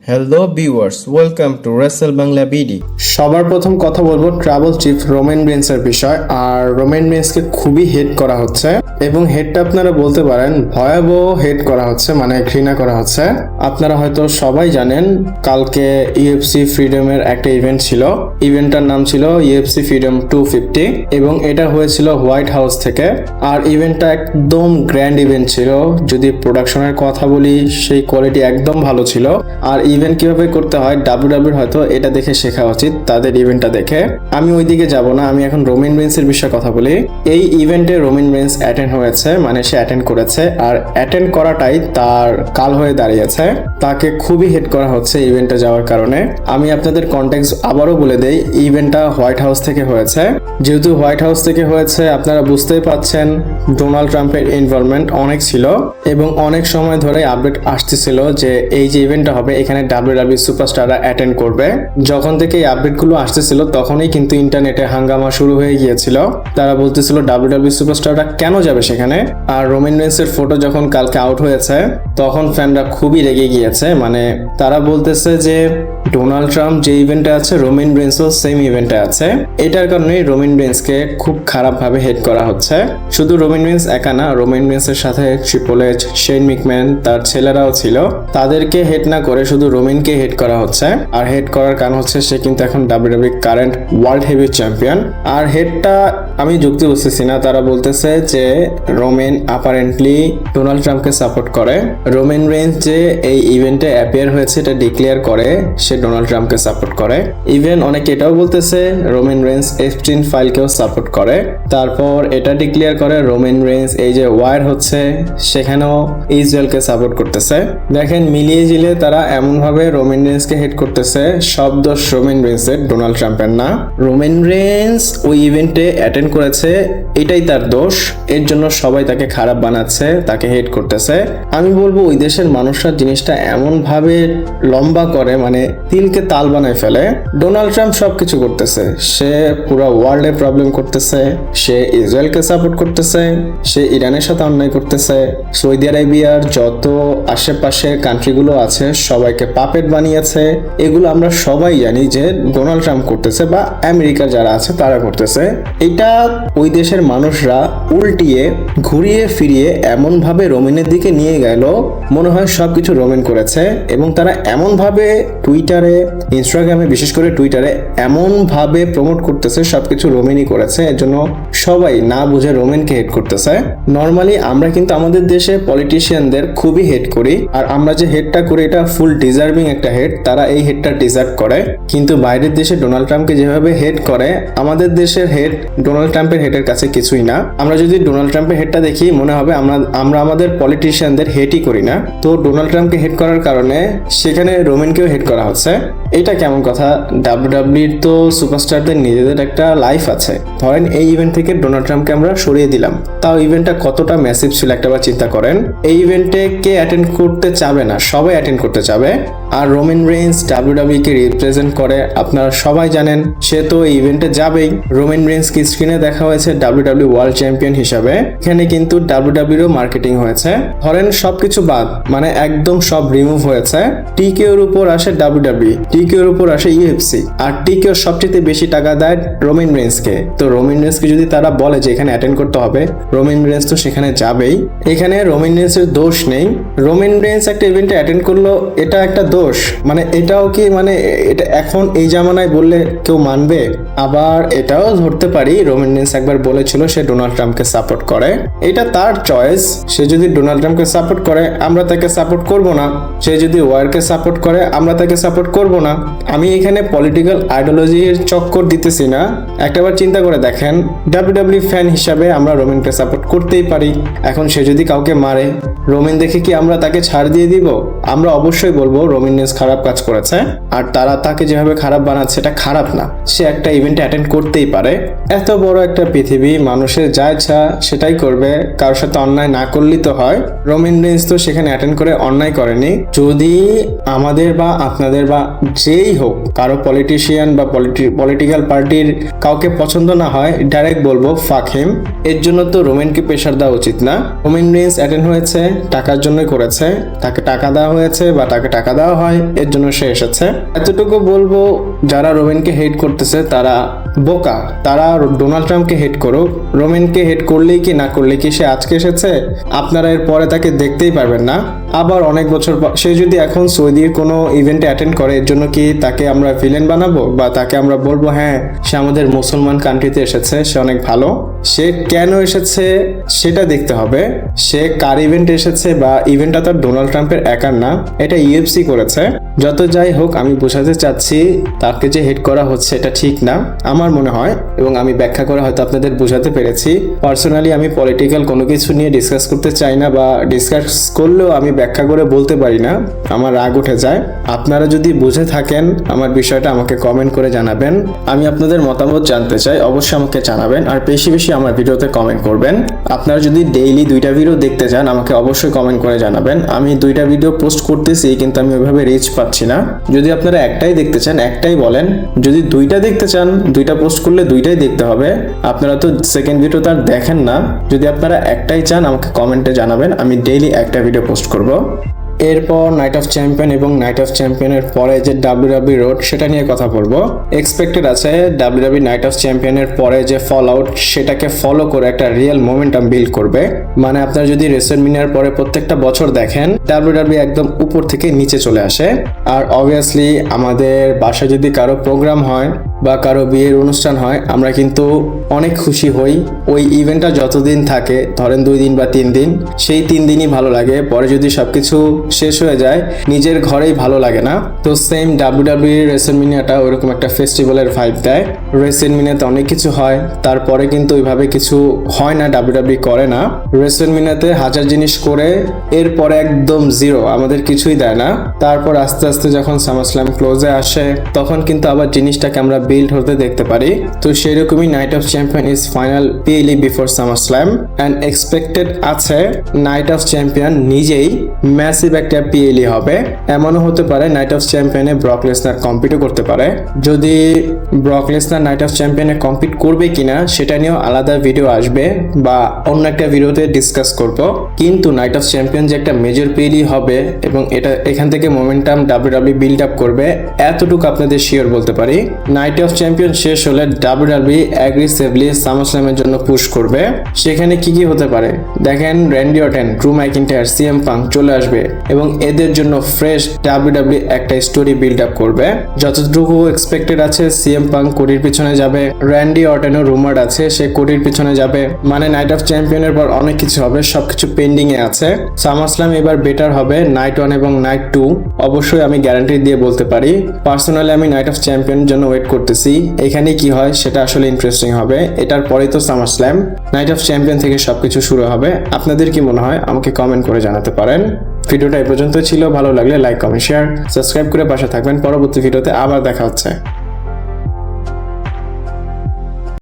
Hello viewers, welcome to Wrestle Bangla BD. সবার প্রথম কথা বলবো ট্রাবল চিফ রোমান রেন্সের বিষয়। আর রোমান রেন্সকে খুবই হেট করা হচ্ছে এবং হেটটা আপনারা বলতে পারেন ভয়াবহ হেট করা হচ্ছে, মানে ঘৃণা করা হচ্ছে। আপনারা হয়তো সবাই জানেন কালকে ইউএফসি ফ্রিডমের একটা ইভেন্ট ছিল। ইভেন্টটার নাম ছিল ইউএফসি ফ্রিডম 250 এবং এটা হয়েছিল হোয়াইট হাউস থেকে। আর ইভেন্টটা একদম গ্র্যান্ড ইভেন্ট ছিল। যদি প্রোডাকশনের কথা বলি সেই কোয়ালিটি একদম ভালো ছিল। আর ইভেন্ট কিভাবে করতে হয় ডাব্লিউডাব্লিউর হয়তো এটা দেখে শেখা উচিত, তাদের ইভেন্টটা দেখে। আমি ওইদিকে যাব না, আমি এখন রোমান রেন্সের বিষয়ে কথা বলি। এই ইভেন্টে রোমান রেন্স অ্যাটেন্ড হয়েছে, মানে সে অ্যাটেন্ড করেছে, আর অ্যাটেন্ড করাটাই তার কাল হয়ে দাঁড়িয়েছে। তাকে খুবই হেট করা হচ্ছে ইভেন্টে যাওয়ার কারণে। আমি আপনাদের কনটেক্সট আবারও বলে দেই, ইভেন্টটা হোয়াইট হাউস থেকে হয়েছে। যেহেতু হোয়াইট হাউস থেকে হয়েছে আপনারা বুঝতেই পাচ্ছেন ডোনাল্ড ট্রাম্পের ইনভলভমেন্ট অনেক ছিল এবং অনেক সময় ধরে আপডেট আসতেছিল যে এই যে ইভেন্টটা হবে এখানে ডাব্লিউডাব্লিউ সুপারস্টাররা অ্যাটেন্ড করবে। যখন থেকে এই আপডেটগুলো আসতেছিল তখনই কিন্তু ইন্টারনেটে হাঙ্গামা শুরু হয়ে গিয়েছিল। তারা বলতেছিল ডাব্লিউডাব্লিউ সুপারস্টাররা কেন যাবে সেখানে। আর রোমান রেন্সের ফটো যখন কালকে আউট হয়েছে তখন ফ্যানরা খুবই রেগে গিয়েছে। মানে তারা বলতেছে যে ডোনাল্ড ট্রাম্প যে ইভেন্টে আছে রোমান রেন্সও সেম ইভেন্টে আছে। এটার কারণেই রোমান রেন্সকে খুব খারাপভাবে হেট করা হচ্ছে। শুধু রোমান রেন্স একা না, রোমান রেন্সের সাথে ট্রিপল এইচ, শেন ম্যাকম্যান, তার ছেলেরাও ছিল। তাদেরকে হেট না করে শুধু রোমানকে হেট করা হচ্ছে। আর হেট করার কারণ হচ্ছে সে কিন্তু এখন WW current world heavyweight champion. আর হেটটা আমি যুক্তি বুঝতেছি না। তারা বলতেছে যে রোমান অ্যাপারেন্টলি ডোনাল্ড ট্রাম্পকে সাপোর্ট করে। রোমান রেন্স যে এই ইভেন্টে অ্যাপিয়ার হয়েছে এটা ডিক্লেয়ার করে সে ডোনাল্ড ট্রাম্পকে সাপোর্ট করে। ইভেন অনেকে এটাও বলতেছে রোমান রেন্স এপস্টিন ফাইলকেও সাপোর্ট করে। তারপর এটা ডিক্লেয়ার করে রোমান রেন্স এই যে ওয়ার হচ্ছে সেখানেও ইসরায়েলকে সাপোর্ট করতেছে। দেখেন মিলিয়ে জিলে তারা এমনভাবে রোমান রেন্সকে হেট করতেছে, সব দোষ রোমান রেন্সের, ডোনাল্ড ট্রাম্পের না। রোমান রেন্স ওই ইভেন্টে অ্যাটেন্ড করেছে, এটাই তার দোষ। এর জন্য সবাই তাকে খারাপ বানাচ্ছে, তাকে হেট করতেছে। আমি বলবো ওই দেশের মানুষরা জিনিসটা এমন ভাবে লম্বা করে, মানে তিলকে তাল বানায় ফেলে। ডোনাল্ড ট্রাম্প সবকিছু করতেছে, সে পুরো ওয়ার্ল্ডে প্রবলেম করতেছে, সে ইসরায়েলকে সাপোর্ট করতেছে, সে ইরানের সাথে অন্যায় করতেছে, সৌদি আরবিয়ার যত আশেপাশে কান্ট্রিগুলো আছে সবাইকে পাপেট বানিয়েছে। এগুলো আমরা সবাই জানি যে ডোনাল্ড ট্রাম্প করতেছে বা আমেরিকার যারা আছে তারা করতেছে। এটা ওই দেশের মানুষরা উল্টিয়ে ঘুরিয়ে ফিরিয়ে এমন ভাবে রোমানের দিকে নিয়ে গেল মনে হয় সবকিছু রোমান করেছে। এবং তারা এমন ভাবে টুইটারে, ইনস্টাগ্রামে, বিশেষ করে টুইটারে এমন ভাবে প্রমোট করতেছে সবকিছু রোমানই করেছে। এর জন্য সবাই না বুঝে রোমানকে হেট করতেছে। নর্মালি আমরা কিন্তু আমাদের দেশে পলিটিশিয়ানদের খুবই হেট করি, আর আমরা যে হেটটা করি এটা ফুল ডিজার্ভিং একটা হেট। তারা এই হেটটা ডিজার্ভ করে। কিন্তু বাইরের দেশে ডোনাল্ড ট্রাম্পকে যেভাবে হেট করে আমাদের দেশের হেট ডোনাল্ড ট্রাম্পের হেটের কাছে কিছুই না। আমরা যদি ডোনাল্ড ট্রাম্পের হেটটা দেখি মনে হবে আমরা আমাদের পলিটিশিয়ানদের হেটই করি না। তো ডোনাল্ড ট্রাম্পকে হেট করার কারণে সেখানে রোমানকেও হেট করা হচ্ছে। এটা কেমন কথা? ডাব্লিউডাব্লিউর তো সুপারস্টারদের নিজেদের একটা লাইফ আছে। ধরেন এই ইভেন্ট থেকে ডোনাল্ড ট্রাম্পকে আমরা সরিয়ে দিলাম, তাও ইভেন্টটা কতটা ম্যাসিভ ছিল একটাবার চিন্তা করেন। এই ইভেন্টে কে অ্যাটেন্ড করতে চাবে না? সবাই অ্যাটেন্ড করতে চাবে। আর রোমান রেন্স ডাব্লিউডাব্লিউ কে রিপ্রেজেন্ট করে, আপনারা সবাই জানেন, সে তো এই ইভেন্টে যাবেই। রোমান রেন্সকে স্ক্রিনে দেখা হয়েছে ডাব্লিউডাব্লিউ ওয়ার্ল্ড চ্যাম্পিয়ন হিসাবে। এখানে কিন্তু ডাব্লিউডাব্লিউর মার্কেটিং হয়েছে। ধরেন সবকিছু বাদ, মানে একদম সব রিমুভ হয়েছে। টিকেওর উপর আসে ডাব্লিউডাব্লিউ, টিকেওর উপর আসে ইউএফসি, আর টিকেও সবচেয়ে বেশি টাকা দেয় রোমান রেন্সকে। তো রোমান রেন্সকে যদি তারা বলে যে এখানে অ্যাটেন্ড করতে হবে, রোমান রেন্স তো সেখানে যাবেই। এখানে রোমান রেন্সের দোষ নেই। রোমান রেন্স একটা ইভেন্টে অ্যাটেন্ড করলো, এটা একটা দোষ। মানে এটাও কি, মানে এটা এখন এই জামানায় বললে কেউ মানবে? আবার এটাও ধরতে পারি রোমান রেন্স একবার বলেছিল সে ডোনাল্ড ট্রাম্পকে সাপোর্ট করে। এটা তার চয়েস। সে যদি ডোনাল্ড ট্রাম্পকে সাপোর্ট করে আমরা তাকে সাপোর্ট করব না। সে যদি ওয়ারকে সাপোর্ট করে আমরা তাকে সাপোর্ট করব না। আমি এখানে পলিটিক্যাল আইডিওলজির চক্কর দিতেছি না। একটাবার চিন্তা করে দেখেন, ডাব্লিউডাব্লিউ ফ্যান হিসাবে আমরা রোমানকে সাপোর্ট করতেই পারি। এখন সে যদি কাউকে মারে, রোমান দেখে কি আমরা তাকে ছাড় দিয়ে দিব? আমরা অবশ্যই বলবো রোমান রেন্স খারাপ কাজ করেছে। আর তারা তাকে যেভাবে খারাপ বানাচ্ছে এটা খারাপ না। সে একটা ইভেন্টে অ্যাটেন্ড করতেই পারে। এত বড় একটা পৃথিবী, মানুষের যা ইচ্ছা সেটাই করবে, কারোর সাথে অন্যায় না করলেই তো হয়। রোমান রেন্স তো সেখানে অ্যাটেন্ড করে অন্যায় করেনি। যদি আমাদের বা আপনাদের বা যেই হোক, কারো পলিটিশিয়ান বা পলিটিক্যাল পার্টির কাউকে পছন্দ না হয়, ডাইরেক্ট বলবো ফাক হিম। এর জন্য তো রোমেনকে প্রেশার দেওয়া উচিত না। রোমেন রেইন্স অ্যাটেন্ড হয়েছে, টাকার জন্যই করেছে, তাকে টাকা দেওয়া হয়েছে বা তাকে টাকা দেওয়া হয়, এর জন্য সে এসেছে। এতটুকু বলবো, যারা রোমেনকে হেট করতেছে তারা বোকা। তারা ডোনাল্ড ট্রাম্পকে হেট করুক, রোমেনকে হেট করলেই কি না করলে কি সে আজকে এসেছে? আপনারা এর পরে তাকে দেখতেই পারবেন না। আবার অনেক বছর পর সে যদি এখন সৌদির কোনো ইভেন্টে অ্যাটেন্ড করে, এর জন্য কি তাকে আমরা ভিলেন বানাবো বা তাকে আমরা বলবো হ্যাঁ সে আমাদের মুসলমান কান্ট্রিতে এসেছে, সে অনেক ভালো? সে কেন এসেছে সেটা দেখতে হবে। সে কার ইভেন্টে এসেছে বা ইভেন্টটা তার ডোনাল্ড ট্রাম্পের একার না, এটা ইউএফসি করেছে। যত যাই হোক, আমি বোঝাতে চাচ্ছি তাকে যে হেট করা হচ্ছে এটা ঠিক না আমার মনে হয়, এবং আমি ব্যাখ্যা করে হয়তো আপনাদের বোঝাতে পেরেছি। পার্সোনালি আমি পলিটিক্যাল কোনো কিছু নিয়ে ডিসকাস করতে চাই না, বা ডিসকাস করলেও আমি ব্যাখ্যা করে বলতে পারি না, আমার রাগ উঠে যায়। আপনারা যদি বুঝে থাকেন আমার বিষয়টা আমাকে কমেন্ট করে জানাবেন। আমি আপনাদের মতামত জানতে চাই, অবশ্যই আমাকে জানাবেন। আর বেশি বেশি আমার ভিডিওতে কমেন্ট করবেন। আপনারা যদি ডেইলি 2টা ভিডিও দেখতে চান আমাকে অবশ্যই কমেন্ট করে জানাবেন। আমি 2টা ভিডিও পোস্ট করতেছি, কিন্তু আমি ওইভাবে রিচ পাচ্ছি না। যদি আপনারা একটাই দেখতে চান একটাই বলেন, যদি 2টা দেখতে চান 2টা পোস্ট করলে 2টাই দেখতে হবে। আপনারা তো সেকেন্ড ভিডিও তার দেখেন না। যদি আপনারা একটাই চান আমাকে কমেন্টে জানাবেন, আমি ডেইলি একটা ভিডিও পোস্ট করব। এরপর নাইট অফ চ্যাম্পিয়ন এবং নাইট অফ চ্যাম্পিয়নের পরে যে ডাব্লিউডাব্লিউ রোড সেটা নিয়ে কথা বলবো। এক্সপেক্টেড আছে ডাব্লিউডাব্লিউ নাইট অফ চ্যাম্পিয়নের পরে যে ফল আউট সেটাকে ফলো করে একটা রিয়েল মোমেন্টাম বিল্ড করবে। মানে আপনারা যদি রেসলম্যানিয়ার পরে প্রত্যেকটা বছর দেখেন, ডাব্লিউডাব্লিউ একদম উপর থেকে নিচে চলে আসে। আর অবভিয়াসলি আমাদের বাসায় যদি কারো প্রোগ্রাম হয় বা কারো বিয়ের অনুষ্ঠান হয়, আমরা কিন্তু অনেক খুশি হই। ওই ইভেন্টটা যতদিন থাকে, ধরেন 2 দিন বা 3 দিন, সেই 3 দিনই ভালো লাগে। পরে যদি সবকিছু শেষ হয়ে যায় নিজের ঘরেই ভালো লাগে না। তো সেম ডাব্লিউডাব্লিউ রেসলম্যানিয়াটা ওইরকম একটা ফেস্টিভ্যালের ভাইব দেয়। রেসলম্যানিয়াতে অনেক কিছু হয়, তারপরে কিন্তু ওইভাবে কিছু হয় না, ডাব্লিউডাব্লিউ করে না। রেসলম্যানিয়াতে 1000 জিনিস করে এরপরে একদম জিরো, আমাদের কিছুই দেয় না। তারপর আস্তে আস্তে যখন সামারস্ল্যাম ক্লোজে আসে তখন কিন্তু আবার জিনিসটাকে আমরা বিল্ড হতে দেখতে পারি। তো সেরকমই night of champion is final PLE before SummerSlam, and expected আছে নাইট অফ চ্যাম্পিয়ন নিজেই ম্যাসিভ একটা পিএলই হবে। এমনও হতে পারে নাইট অফ চ্যাম্পিয়নে ব্রক লেসনার কম্পিটও করতে পারে। যদি ব্রক লেসনার নাইট অফ চ্যাম্পিয়নে কম্পিট করবে কিনা সেটা নিয়েও আলাদা ভিডিও আসবে বা অন্য একটা ভিডিওতে ডিসকাস করব। কিন্তু নাইট অফ চ্যাম্পিয়ন যে একটা মেজর পিএলই হবে এবং এটা এখান থেকে মোমেন্টাম ডাব্লিউডাব্লিউ বিল্ড আপ করবে, এতটুকু আপনাদের শিওর বলতে পারি। নাইট অফ চ্যাম্পিয়ন শেষ হলে ডাব্লিউডাব্লিউ অ্যাগ্রেসিভলি সামারস্ল্যামের জন্য পুশ করবে। সেখানে কি কি হতে পারে দেখেন, র্যান্ডি অর্টন, ড্রু ম্যাকিন্টায়ার, সিএম পাঙ্ক চলে আসবে এবং এদের জন্য ফ্রেশ ডাব্লিউডাব্লিউ একটা স্টোরি বিল্ড আপ করবে। যতটুকু এক্সপেক্টেড আছে সিএম পাঙ্ক কোডির পিছনে যাবে, র্যান্ডি অর্টনও রুমার আছে সে কোডির পিছনে যাবে। মানে নাইট অফ চ্যাম্পিয়নের পর অনেক কিছু হবে, সবকিছু পেন্ডিং এ আছে। সামারস্ল্যাম এবার বেটার হবে নাইট 1 এবং নাইট 2, অবশ্যই আমি গ্যারান্টি দিয়ে বলতে পারি। পার্সোনালি আমি নাইট অফ চ্যাম্পিয়নের জন্য ওয়েট করতেছি, এখানে কি হয় সেটা আসলে ইন্টারেস্টিং হবে। এটার পরেই তো সামারস্ল্যাম, নাইট অফ চ্যাম্পিয়ন থেকে সবকিছু শুরু হবে। আপনাদের কি মনে হয় আমাকে কমেন্ট করে জানাতে পারেন। ভিডিওটা এই পর্যন্ত ছিল, ভালো লাগলে লাইক, কমেন্ট, শেয়ার, সাবস্ক্রাইব করে পাশে থাকবেন। পরবর্তী ভিডিওতে আবার দেখা হচ্ছে।